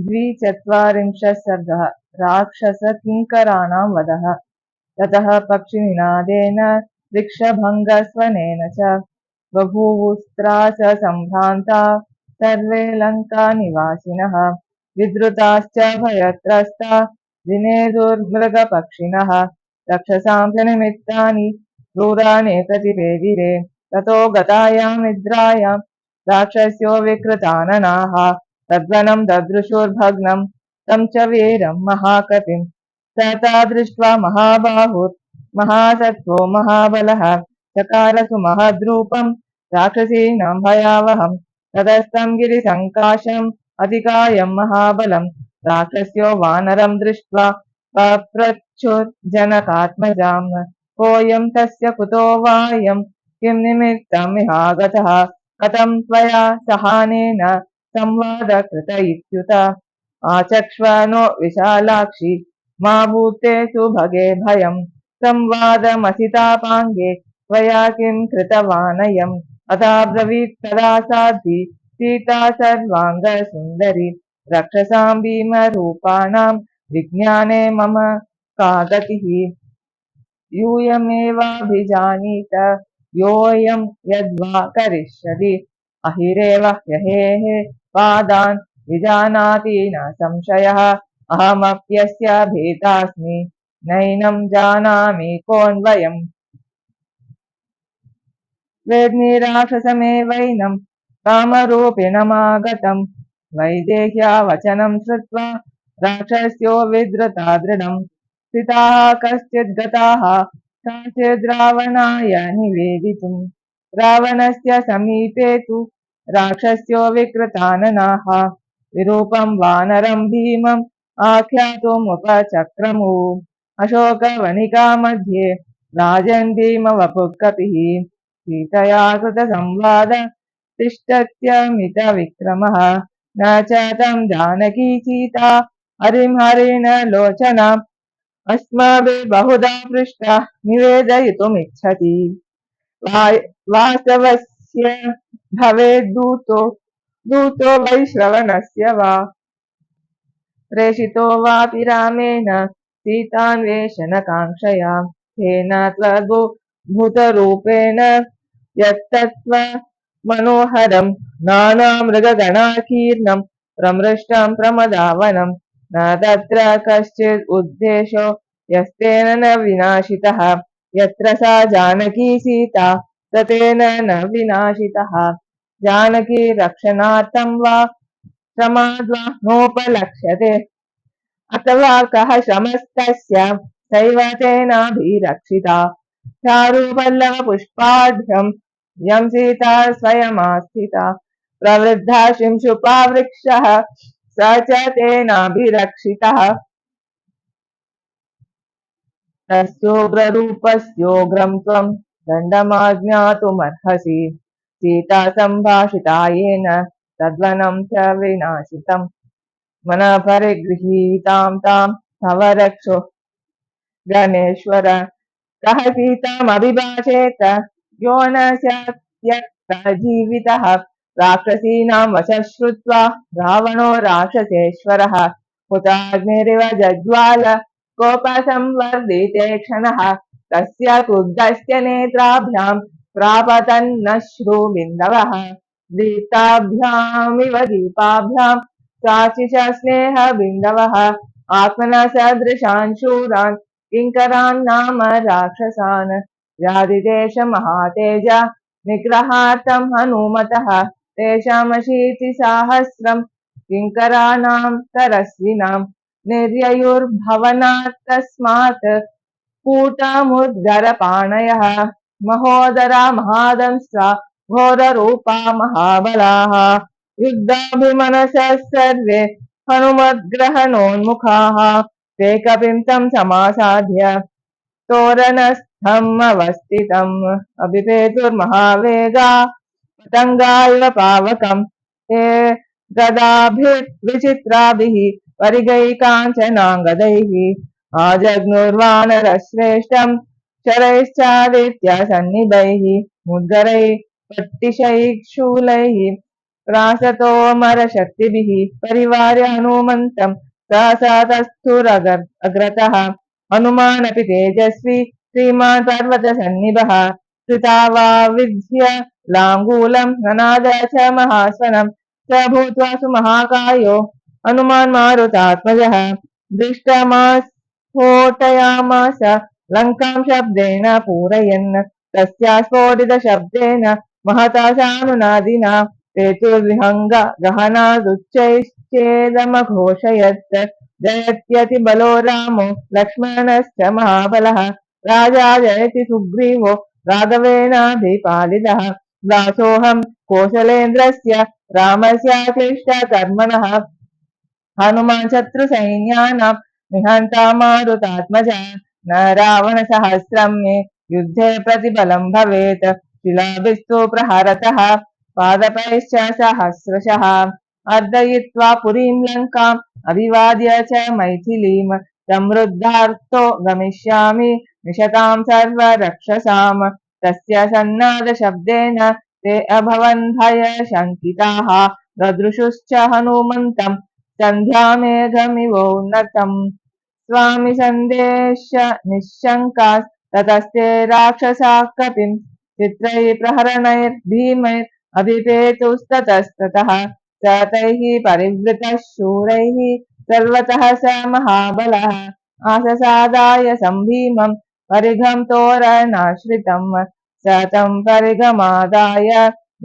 द्विचत्वारिंशः सर्गः राक्षसकिङ्कराणां वधः। ततः पक्षिनिनादेन वृक्षभङ्गस्वनेन च बभूवुस्त्राससम्भ्रान्ता सर्वे लङ्कानिवासिनः विद्रुताश्च भयत्रस्ता दिनेदुर्मृगपक्षिणः रक्षसां च निमित्तानि क्रूराणि प्रतिपेदिरे ततो गतायां निद्रायां राक्षस्यो विकृताननाः तद्वनं ददृशुर्भग्नं तं च वीरं महाकपिं स ता दृष्ट्वा महाबाहुर्महासत्त्वो महाबलः चकार सुमहद्रूपं राक्षसीनां भयावहं ततस्तं गिरिसङ्काशम् अतिकायं महाबलं राक्षस्यो वानरं दृष्ट्वा पप्रच्छुर्जनकात्मजां कोऽयं तस्य कुतो वायं किं निमित्तमिहागतः कथं त्वया सहानेन संवादकृत इत्युत आचक्ष्व नो विशालाक्षि मा भूते सुभगे भयं संवादमसितापाङ्गे त्वया किं कृतवानयम् अथा ब्रवीत् तदा साध्वी सीता सर्वाङ्गसुन्दरी रक्षसां भीमरूपाणां विज्ञाने मम का गतिः यूयमेवाभिजानीत योऽयं यद्वा करिष्यति अहिरेव ह्यहेः पादान् विजानाति न संशयः अहमप्यस्य भीतास्मि नैनं जानामि कोऽन्वयम् वेद्मि राक्षसमेवैनं कामरूपिणमागतं वैदेह्या वचनं श्रुत्वा राक्षस्यो विद्रुता दृढं स्थिताः कश्चित् गताः काचिद् रावणाय निवेदितुं रावणस्य समीपे तु राक्षस्यो विकृताननाः विरूपं वानरं भीमम् आख्यातुमुपचक्रमुः अशोकवनिका मध्ये राजन् भीमवपुः कपिः सीतया कृतसंवाद तिष्ठत्यमितविक्रमः न च तं जानकी सीता हरिं हरिण लोचना अस्माभिर्बहुधा पृष्टा निवेदयितुमिच्छति वास्तवस्य भवेद्दूतो वैश्रवणस्य वा प्रेषितो वापि रामेण सीतान्वेषणकाङ्क्षया तेन त्वद्भूतरूपेण यत्तत्त्व मनोहरं नानामृगगणाकीर्णं प्रमृष्टं प्रमदावनं न तत्र कश्चित् उद्देशो यस्तेन न विनाशितः यत्र सा जानकी सीता ततेन न विनाशितः जानकी रक्षणार्थं वा श्रमाद्वा नोपलक्ष्यते अथवा कः श्रमस्तस्य सैव तेनाभिरक्षिता चारुपल्लवपुष्पाढ्यं यं सीता स्वयमास्थिता प्रवृद्धा शिंशुपावृक्षः स च तेनाभिरक्षितः तस्योग्ररूपस्योग्रं त्वं दण्डमाज्ञातुमर्हसि सीता सम्भाषिता येन तद्वनं च विनाशितं मनः परिगृहीतां तां तव रक्षो गणेश्वर कः सीतामभिभाषेत यो न स्यात् जीवितः राक्षसीनां वशः श्रुत्वा रावणो राक्षसेश्वरः हुताग्निरिव जज्वाल कोपसंवर्धिते क्षणः तस्य क्रुद्धस्य नेत्राभ्यां प्रापतन्नश्रुबिन्दवः दीप्ताभ्यामिव दीपाभ्यां साक्षिष स्नेहबिन्दवः आत्मनः सदृशान् शूरान् किङ्करान् नाम राक्षसान् व्याधिदेशमहातेज निग्रहार्थं हनुमतः तेषामशीतिसाहस्रं किङ्कराणां तरस्विनां निर्ययुर्भवनात् तस्मात् कूटमुद्गरपाणयः महोदरा महादंष्ट्रा घोररूपा महाबलाः युद्धाभिमनसः सर्वे हनुमद्ग्रहणोन्मुखाः ते कपिं तं समासाद्य तोरणस्थम् अवस्थितम् अभिपेतुर्महावेगा पतंगा इव पावकम् ते गदाभिर्विचित्राभिः परिगैः काञ्चनाङ्गदैः आजग्नुर्वानरश्रेष्ठम् शरैश्चादित्यसन्निभैः मुद्गरैः पट्टिशैः शूलैः प्रासतोऽमरशक्तिभिः परिवार्य हनुमन्तं सहसातस्थुरग्रतः हनुमानपि तेजस्वी श्रीमान् पर्वतसन्निभः कृतावाविध्य लाङ्गूलं ननाद च महास्वनं स भूत्वा सुमहाकायो हनुमान् मारुतात्मजः दृष्टमास्फोटयामास लङ्कां शब्देन पूरयन् तस्या स्फोटितशब्देन महता सानुनादिना तेतुर्विहङ्ग गहनादुच्चैश्चेदमघोषयत् जयत्यतिबलो रामो लक्ष्मणश्च महाबलः राजा जयति सुग्रीवो राघवेणाभिपालितः दासोऽहं कौसलेन्द्रस्य रामस्याक्लिष्टकर्मणः हनुमान् शत्रुसैन्यानां निहन्ता मारुतात्मजः न रावणसहस्रं मे युद्धे प्रतिबलं भवेत् शिलाभिस्तु प्रहरतः पादपैश्च सहस्रशः अर्दयित्वा पुरीं लङ्काम् अभिवाद्य च मैथिलीं समृद्धार्थो गमिष्यामि निशतां सर्वरक्षसाम् तस्य सन्नादशब्देन ते अभवन् भयशङ्किताः ददृशुश्च हनुमन्तं सन्ध्यामेघमिवोन्नतम् स्वामि सन्देश निःशङ्कास्ततस्ते राक्षसाः कपिं चित्रैः प्रहरणैर्भीमैरभिपेतुस्ततस्ततः स तैः परिवृतः शूरैः सर्वतः स महाबलः आससादाय संभीमं परिघं तोरणाश्रितं स तं परिघमादाय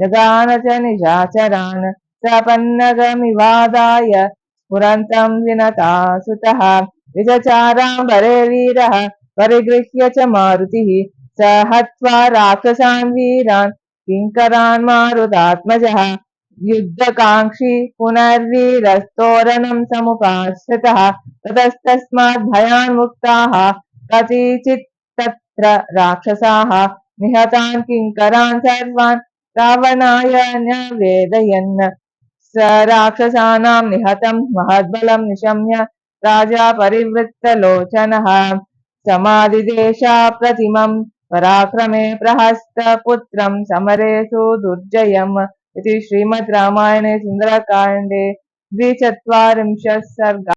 जगान च निशाचरान् स पन्नगमिवादाय स्फुरन्तं विनतासुतः विचचाराम्बरे वीरः परिगृह्य च मारुतिः स हत्वा राक्षसान् वीरान् किङ्करान् मारुतात्मजः युद्धकाङ्क्षी पुनर्वीरस्तोरणं समुपाश्रितः ततस्तस्मात् भयान्मुक्ताः कतिचित् तत्र राक्षसाः निहतान् किङ्करान् सर्वान् रावणाय न्यवेदयन् स राक्षसानां निहतं महद्बलं निशम्य राजा परिवृत्तलोचनः समादिदेशाप्रतिमं पराक्रमे प्रहस्तपुत्रं समरे सुदुर्जयम् इति श्रीमद् रामायणे सुन्दरकाण्डे 24 सर्ग।